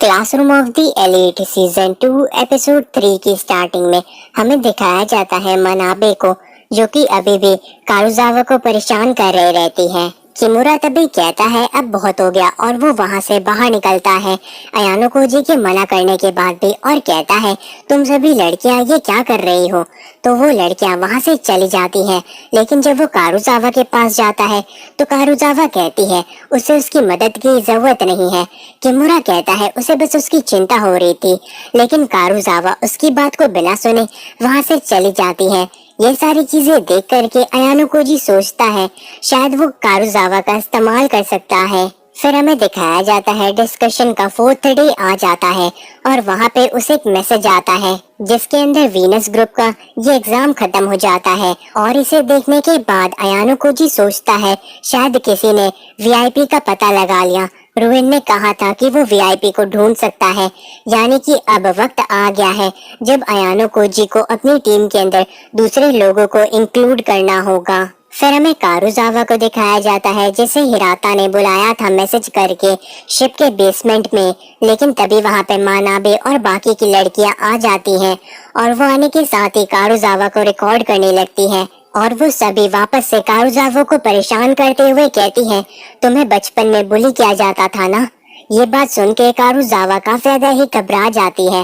Classroom of the elite season 2 episode 3 की starting में हमें दिखाया जाता है मनाबे को, जो कि अभी भी कारुजावा को परेशान कर रही रहती है। किमुरा तभी कहता है अब बहुत हो गया और वो वहाँ से बाहर निकलता है अयानो कोजी के मना करने के बाद भी, और कहता है तुम सभी लड़कियां ये क्या कर रही हो। तो वो लड़कियां वहाँ से चली जाती हैं, लेकिन जब वो कारुजावा के पास जाता है तो कारुजावा कहती है उसे उसकी मदद की जरूरत नहीं है। किमुरा कहता है उसे बस उसकी चिंता हो रही थी, लेकिन कारुजावा उसकी बात को बिना सुने वहाँ से चली जाती है। ये सारी चीजें देख करके अयानो कोजी सोचता है शायद वो कारुजावा का इस्तेमाल कर सकता है। फिर हमें दिखाया जाता है डिस्कशन का 4th डे आ जाता है और वहाँ पे उसे एक मैसेज आता है जिसके अंदर वीनस ग्रुप का ये एग्जाम खत्म हो जाता है। और इसे देखने के बाद अयानो कोजी सोचता है शायद किसी ने वीआईपी का पता लगा लिया। रोहिन ने कहा था कि वो वीआईपी को ढूंढ सकता है, यानी कि अब वक्त आ गया है जब अयानो कोजी को अपनी टीम के अंदर दूसरे लोगों को इंक्लूड करना होगा। फिर हमें कारुजावा को दिखाया जाता है जिसे हिराता ने बुलाया था मैसेज करके शिप के बेसमेंट में, लेकिन तभी वहाँ पे मानाबे और बाकी की लड़कियां आ जाती हैं और वो आने के साथ ही कारुजावा को रिकॉर्ड करने लगती हैं। और वो सभी वापस से कारुजावा को परेशान करते हुए कहती हैं तुम्हें बचपन में बुली किया जाता था ना। ये बात सुन के कारुजावा का ज्यादा ही घबरा जाती है।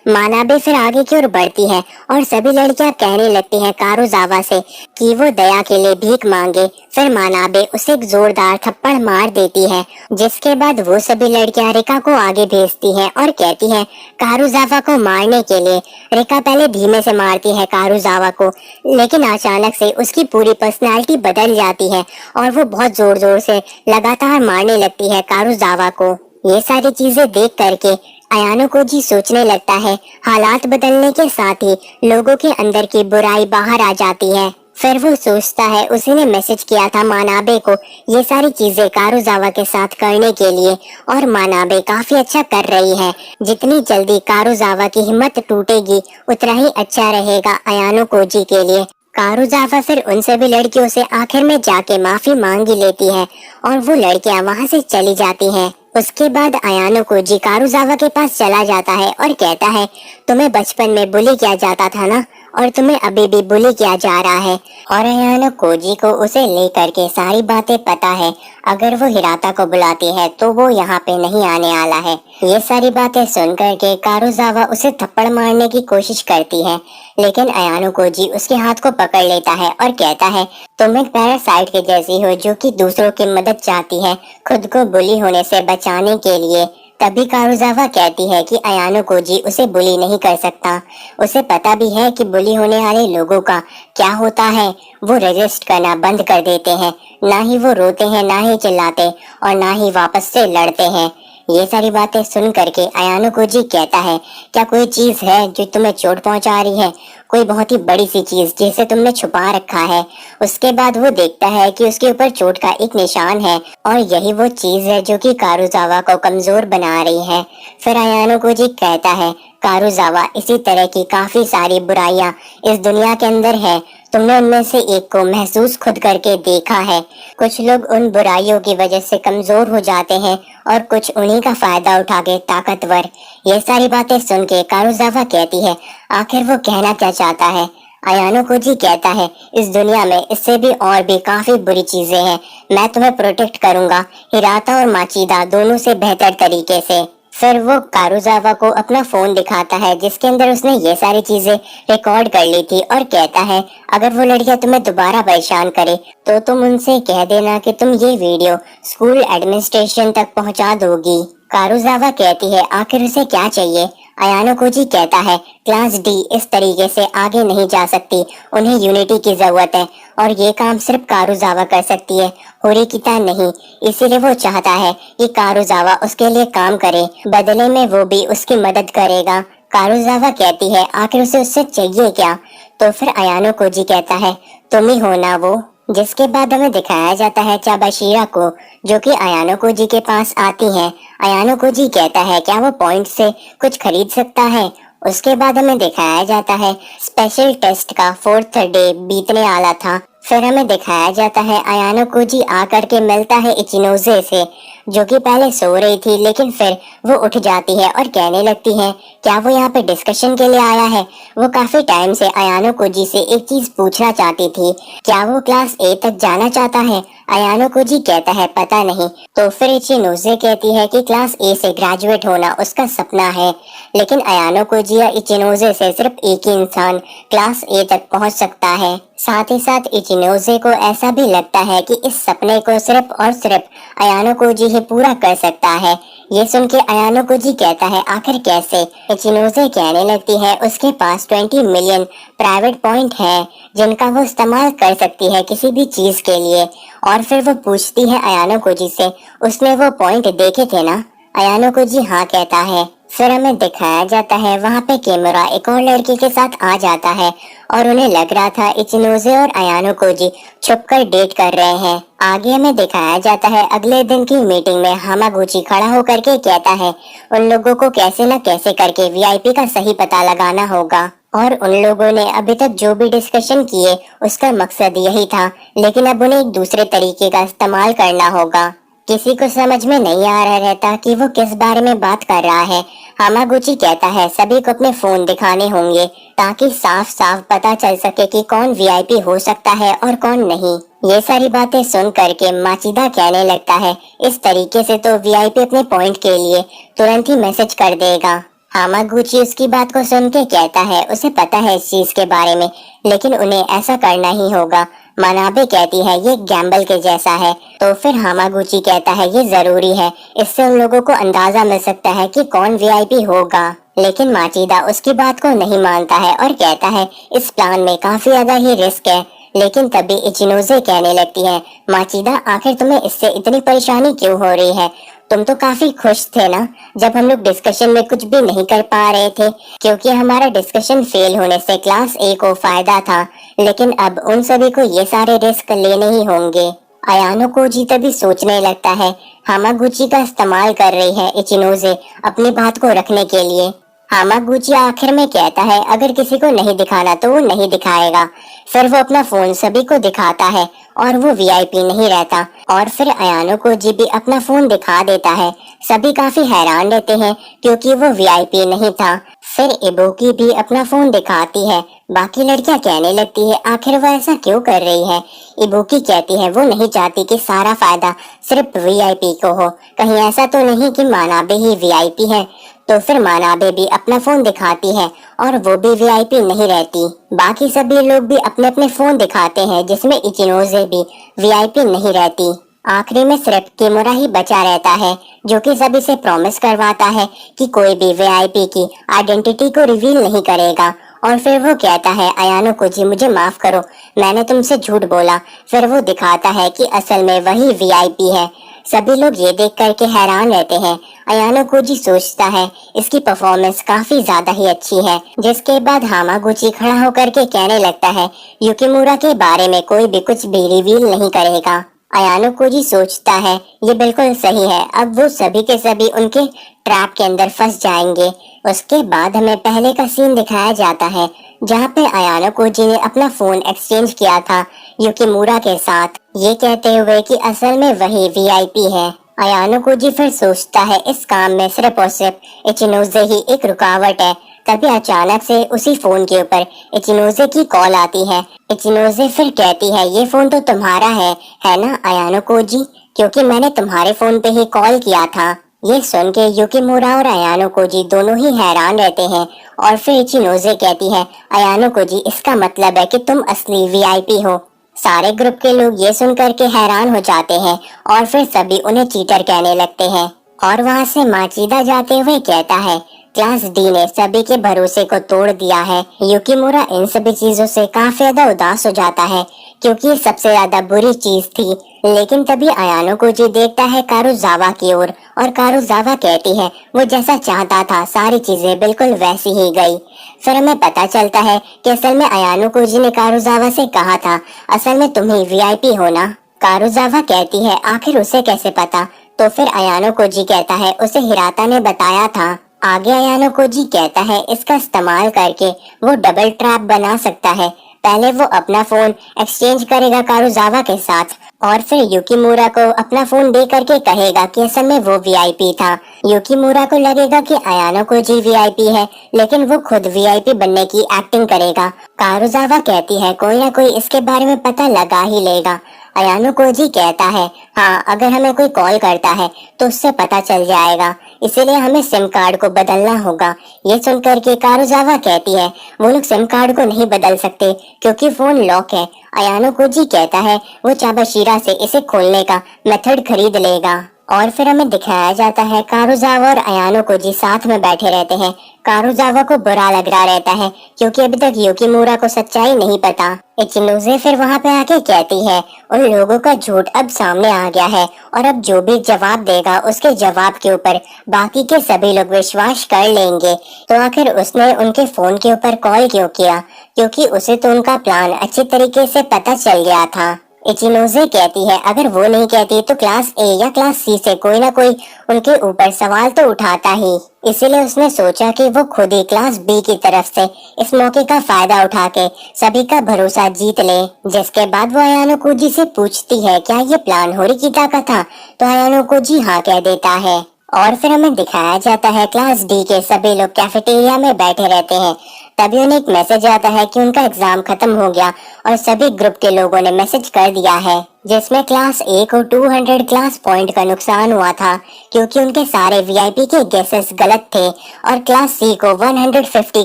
मानाबे फिर आगे की ओर बढ़ती है और सभी लड़कियां कहने लगती हैं कारुजावा से कि वो दया के लिए भीख मांगे। फिर मानाबे उसे एक जोरदार थप्पड़ मार देती है, जिसके बाद वो सभी लड़कियां रिका को आगे भेजती हैं और कहती हैं कारुजावा को मारने के लिए। रिका पहले धीमे से मारती है कारुजावा को, लेकिन अचानक से उसकी पूरी पर्सनालिटी बदल जाती है और वो बहुत जोर जोर से लगातार मारने लगती है कारुजावा को। ये सारी चीजें देख करके अयानो कोजी सोचने लगता है हालात बदलने के साथ ही लोगों के अंदर की बुराई बाहर आ जाती है। फिर वो सोचता है उसी ने मैसेज किया था मानाबे को ये सारी चीजें कारुजावा के साथ करने के लिए, और मानाबे काफी अच्छा कर रही है। जितनी जल्दी कारुजावा की हिम्मत टूटेगी उतना ही अच्छा रहेगा अयानो कोजी के लिए। कारुजावा फिर उन सभी लड़कियों से आखिर में जाके माफी मांगी लेती है और वो लड़कियां वहां से चली जाती हैं। उसके बाद अयानो कोजी कारुजावा के पास चला जाता है और कहता है तुम्हें बचपन में बुली किया जाता था ना, और तुम्हें अभी भी बुली किया जा रहा है। और अयानो कोजी को उसे लेकर के सारी बातें पता है। अगर वो हिराता को बुलाती है तो वो यहाँ पे नहीं आने वाला है। ये सारी बातें सुन करके कारुजावा उसे थप्पड़ मारने की कोशिश करती है, लेकिन अयानो कोजी उसके हाथ को पकड़ लेता है और कहता है तुम एक पैरासाइट के जैसी हो जो कि दूसरों की मदद चाहती है खुद को बुली होने से बचाने के लिए। तभी कारुजावा कहती है कि अयानो कोजी उसे बुली नहीं कर सकता। उसे पता भी है कि बुली होने वाले लोगों का क्या होता है, वो रेजिस्ट करना बंद कर देते हैं। ना ही वो रोते हैं, ना ही चिल्लाते और ना ही वापस से लड़ते हैं। ये सारी बातें सुन करके अयानो कोजी कहता है क्या कोई चीज है जो तुम्हें चोट पहुंचा रही है, कोई बहुत ही बड़ी सी चीज जिसे तुमने छुपा रखा है। उसके बाद वो देखता है कि उसके ऊपर चोट का एक निशान है और यही वो चीज है जो कि कारुजावा को कमजोर बना रही है। फिर अयानो कोजी कहता है कारुजावा इसी तरह की काफी सारी बुराइयां इस दुनिया के अंदर है, तुमने उनमें से एक को महसूस खुद करके देखा है। कुछ लोग उन बुराइयों की वजह से कमजोर हो जाते हैं और कुछ उन्हीं का फायदा उठा के ताकतवर। ये सारी बातें सुन के कारुजावा कहती है आखिर वो कहना क्या चाहता है। अयानो कोजी कहता है इस दुनिया में इससे भी और भी काफी बुरी चीजें हैं, मैं तुम्हें प्रोटेक्ट करूंगा हिराता और माचिदा दोनों से बेहतर तरीके से। फिर वो कारुजावा को अपना फोन दिखाता है जिसके अंदर उसने ये सारी चीजें रिकॉर्ड कर ली थी और कहता है अगर वो लड़कियां तुम्हें दोबारा परेशान करे तो तुम उनसे कह देना कि तुम ये वीडियो स्कूल एडमिनिस्ट्रेशन तक पहुंचा दोगी। कारुजावा कहती है आखिर उसे क्या चाहिए। अयानो कोजी कहता है क्लास डी इस तरीके से आगे नहीं जा सकती, उन्हें यूनिटी की जरूरत है और ये काम सिर्फ कारुजावा कर सकती है, होरिकिता नहीं। इसीलिए वो चाहता है कि कारुजावा उसके लिए काम करे, बदले में वो भी उसकी मदद करेगा। कारुजावा कहती है आखिर उसे उससे चाहिए क्या। तो फिर अयानो कोजी कहता है तुम ही हो ना वो। जिसके बाद हमें दिखाया जाता है चाबाशिरा को जो कि अयानो कोजी के पास आती है। अयानो कोजी कहता है क्या वो पॉइंट से कुछ खरीद सकता है। उसके बाद हमें दिखाया जाता है स्पेशल टेस्ट का 4th डे बीतने वाला था। फिर हमें दिखाया जाता है अयानो कोजी आकर के मिलता है इचिनोजे से, जो कि पहले सो रही थी, लेकिन फिर वो उठ जाती है और कहने लगती है क्या वो यहाँ पे डिस्कशन के लिए आया है। वो काफी टाइम से अयानो कोजी से एक चीज पूछना चाहती थी, क्या वो क्लास ए तक जाना चाहता है। अयानो कोजी कहता है पता नहीं। तो फिर इचिनोजे कहती है कि क्लास ए से ग्रेजुएट होना उसका सपना है, लेकिन अयानो कोजी या इचिनोजे से सिर्फ एक ही इंसान क्लास ए तक पहुंच सकता है। साथ ही साथ इचिनोजे को ऐसा भी लगता है कि इस सपने को सिर्फ और सिर्फ अयानो कोजी ही पूरा कर सकता है। ये सुन के अयानो कोजी कहता है आखिर कैसे। इचिनोजे कहने लगती है उसके पास 20 मिलियन प्राइवेट पॉइंट है जिनका वो इस्तेमाल कर सकती है किसी भी चीज के लिए। और फिर वो पूछती है अयानो कोजी से उसने वो पॉइंट देखे थे ना। अयानो कोजी हाँ कहता है। फिर हमें दिखाया जाता है वहाँ पे किमुरा एक और लड़की के साथ आ जाता है और उन्हें लग रहा था इचिनोजे और अयानो कोजी छुपकर डेट कर रहे हैं। आगे हमें दिखाया जाता है अगले दिन की मीटिंग में हामागुची खड़ा होकर के कहता है उन लोगों को कैसे न कैसे करके वीआईपी का सही पता लगाना होगा। और उन लोगों ने अभी तक जो भी डिस्कशन किए उसका मकसद यही था, लेकिन अब उन्हें एक दूसरे तरीके का इस्तेमाल करना होगा। किसी को समझ में नहीं आ रहा रहता कि वो किस बारे में बात कर रहा है। हामागुची कहता है सभी को अपने फोन दिखाने होंगे ताकि साफ साफ पता चल सके कि कौन वीआईपी हो सकता है और कौन नहीं। ये सारी बातें सुन करके माचिदा कहने लगता है इस तरीके से तो वीआईपी अपने पॉइंट के लिए तुरंत ही मैसेज कर देगा। हामागुची उसकी बात को सुन के कहता है उसे पता है इस चीज के बारे में, लेकिन उन्हें ऐसा करना ही होगा। मनाबे कहती है ये गैम्बल के जैसा है। तो फिर हामागुची कहता है ये जरूरी है, इससे उन लोगों को अंदाजा मिल सकता है कि कौन वीआईपी होगा। लेकिन माचिदा उसकी बात को नहीं मानता है और कहता है इस प्लान में काफी ज्यादा ही रिस्क है। लेकिन तभी इचिनोजे कहने लगती है माचिदा आखिर तुम्हें इससे इतनी परेशानी क्यों हो रही है। तुम तो काफी खुश थे ना जब हम लोग डिस्कशन में कुछ भी नहीं कर पा रहे थे, क्योंकि हमारा डिस्कशन फेल होने से क्लास ए को फायदा था, लेकिन अब उन सभी को ये सारे रिस्क लेने ही होंगे। अयानो कोजी तभी सोचने लगता है हामागुची का इस्तेमाल कर रही है इचिनोजे अपनी बात को रखने के लिए। हामागुची आखिर में कहता है अगर किसी को नहीं दिखाना तो वो नहीं दिखाएगा। फिर वो अपना फोन सभी को दिखाता है और वो वीआईपी नहीं रहता। और फिर अयानो कोजी भी अपना फोन दिखा देता है। सभी काफी हैरान रहते हैं क्योंकि वो वीआईपी नहीं था। फिर इबुकी भी अपना फोन दिखाती है। बाकी लड़कियां कहने लगती है आखिर वो ऐसा क्यों कर रही है। इबुकी कहती है वो नहीं चाहती कि सारा फायदा सिर्फ वीआईपी को हो, कहीं ऐसा तो नहीं कि मानाबे ही वीआईपी है। तो फिर मानाबे भी अपना फोन दिखाती है और वो भी वीआईपी नहीं रहती। बाकी सभी लोग भी अपने अपने फोन दिखाते हैं जिसमें इचिनोजे भी वीआईपी नहीं रहती। आखिरी में सिर्फ किमुरा ही बचा रहता है जो कि सभी से प्रॉमिस करवाता है कि कोई भी वीआईपी की आइडेंटिटी को रिवील नहीं करेगा। और फिर वो कहता है अयानो कोजी मुझे माफ करो, मैंने तुमसे झूठ बोला। फिर वो दिखाता है कि असल में वही वीआईपी है। सभी लोग ये देख करके हैरान रहते हैं। अयानो कोजी सोचता है इसकी परफॉर्मेंस काफी ज्यादा ही अच्छी है। जिसके बाद हामागुची खड़ा होकर के कहने लगता है युकिमुरा के बारे में कोई भी कुछ भी रिवील नहीं करेगा। अयानो कोजी सोचता है ये बिल्कुल सही है, अब वो सभी के सभी उनके ट्रैप के अंदर फंस जाएंगे। उसके बाद हमें पहले का सीन दिखाया जाता है जहाँ पे अयानो कोजी ने अपना फोन एक्सचेंज किया था युकिमुरा के साथ, ये कहते हुए कि असल में वही वीआईपी है। अयानो कोजी फिर सोचता है इस काम में सिर्फ और सिर्फ इचिनोजे ही एक रुकावट है। तभी अचानक से उसी फोन के ऊपर इचिनोजे की कॉल आती है। इचिनोजे फिर कहती है ये फोन तो तुम्हारा है ना अयानो कोजी, क्योंकि मैंने तुम्हारे फोन पे ही कॉल किया था। ये सुन के युकिमुरा और अयानो कोजी दोनों ही हैरान रहते हैं। और फिर इचिनोजे कहती है अयानो कोजी इसका मतलब है कि तुम असली वीआईपी हो। सारे ग्रुप के लोग ये सुन करके हैरान हो जाते हैं और फिर सभी उन्हें चीटर कहने लगते हैं। और वहाँ से माचिदा जाते हुए कहता है क्लास डी ने सभी के भरोसे को तोड़ दिया है। युकिमुरा इन सभी चीजों से काफी ज्यादा उदास हो जाता है क्योंकि ये सबसे ज्यादा बुरी चीज थी। लेकिन तभी अयानो कोजी देखता है कारुजावा की ओर और कारुजावा कहती है वो जैसा चाहता था सारी चीजें बिल्कुल वैसी ही गई। फिर हमें पता चलता है कि असल में अयानो कोजी ने कारुजावा से कहा था असल में तुम ही वीआईपी हो ना। कारुजावा कहती है आखिर उसे कैसे पता। तो फिर अयानो कोजी कहता है उसे हिराता ने बताया था। आगे अयानो कोजी कहता है इसका इस्तेमाल करके वो डबल ट्रैप बना सकता है। पहले वो अपना फोन एक्सचेंज करेगा कारुजावा के साथ और फिर युकीमुरा को अपना फोन दे करके कहेगा कि असल में वो वीआईपी था। युकीमुरा को लगेगा कि अयानो कोजी वीआईपी है, लेकिन वो खुद वीआईपी बनने की एक्टिंग करेगा। कारुजावा कहती है कोई ना कोई इसके बारे में पता लगा ही लेगा। अयानो कोजी कहता है हाँ, अगर हमें कोई कॉल करता है तो उससे पता चल जाएगा, इसीलिए हमें सिम कार्ड को बदलना होगा। ये सुनकर के कारुजावा कहती है वो लोग सिम कार्ड को नहीं बदल सकते क्योंकि फोन लॉक है। अयानो कोजी कहता है वो चाबाशिरा से इसे खोलने का मेथड खरीद लेगा। और फिर हमें दिखाया जाता है कारुजावा और अयानो कोजी साथ में बैठे रहते हैं। कारुजावा को बुरा लग रहा रहता है क्योंकि अभी तक युकीमुरा को सच्चाई नहीं पता। इचिनोजे फिर वहां पे आके कहती है उन लोगों का झूठ अब सामने आ गया है और अब जो भी जवाब देगा उसके जवाब के ऊपर बाकी के सभी लोग विश्वास कर लेंगे। तो आखिर उसने उनके फोन के ऊपर कॉल क्यों किया, क्योंकि उसे तो उनका प्लान अच्छी तरीके से पता चल गया था। इचिनोजे कहती है अगर वो नहीं कहती तो क्लास ए या क्लास सी से कोई ना कोई उनके ऊपर सवाल तो उठाता ही, इसीलिए उसने सोचा कि वो खुद ही क्लास बी की तरफ से इस मौके का फायदा उठा के सभी का भरोसा जीत ले। जिसके बाद वो अयानो कोजी से पूछती है क्या ये प्लान होरिकिता का था, तो अयानो कोजी हाँ कह देता है। और फिर हमें दिखाया जाता है क्लास डी के सभी लोग कैफेटेरिया में बैठे रहते हैं। तभी उन्हें एक मैसेज आता है कि उनका एग्जाम खत्म हो गया और सभी ग्रुप के लोगों ने मैसेज कर दिया है, जिसमें क्लास ए को 200 क्लास पॉइंट का नुकसान हुआ था क्योंकि उनके सारे वीआईपी के गेसेस गलत थे, और क्लास सी को 150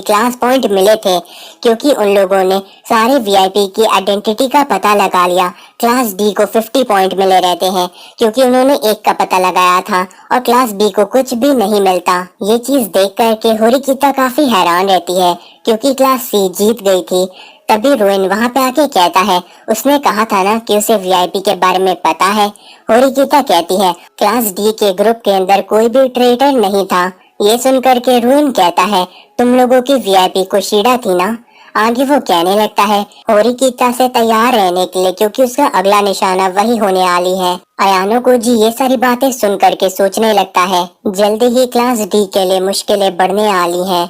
क्लास पॉइंट मिले थे क्योंकि उन लोगों ने सारे वीआईपी की आइडेंटिटी का पता लगा लिया। क्लास डी को 50 पॉइंट मिले रहते हैं क्योंकि उन्होंने एक का पता लगाया था और क्लास बी को कुछ भी नहीं मिलता। ये चीज देख करके होरिकिता काफी हैरान रहती है क्योंकि क्लास सी जीत गई थी। तभी रोइन वहां पे आके कहता है उसने कहा था ना कि उसे वीआईपी के बारे में पता है। होरिकिता कहती है क्लास डी के ग्रुप के अंदर कोई भी ट्रेटर नहीं था। ये सुनकर के रोइन कहता है तुम लोगों की वीआईपी कुशीड़ा थी ना। आगे वो कहने लगता है होरिकिता से तैयार रहने के लिए क्योंकि उसका अगला निशाना वही होने वाली है। अयानो कोजी ये सारी बातें सुन करके सोचने लगता है जल्दी ही क्लास डी के लिए मुश्किलें बढ़ने वाली हैं।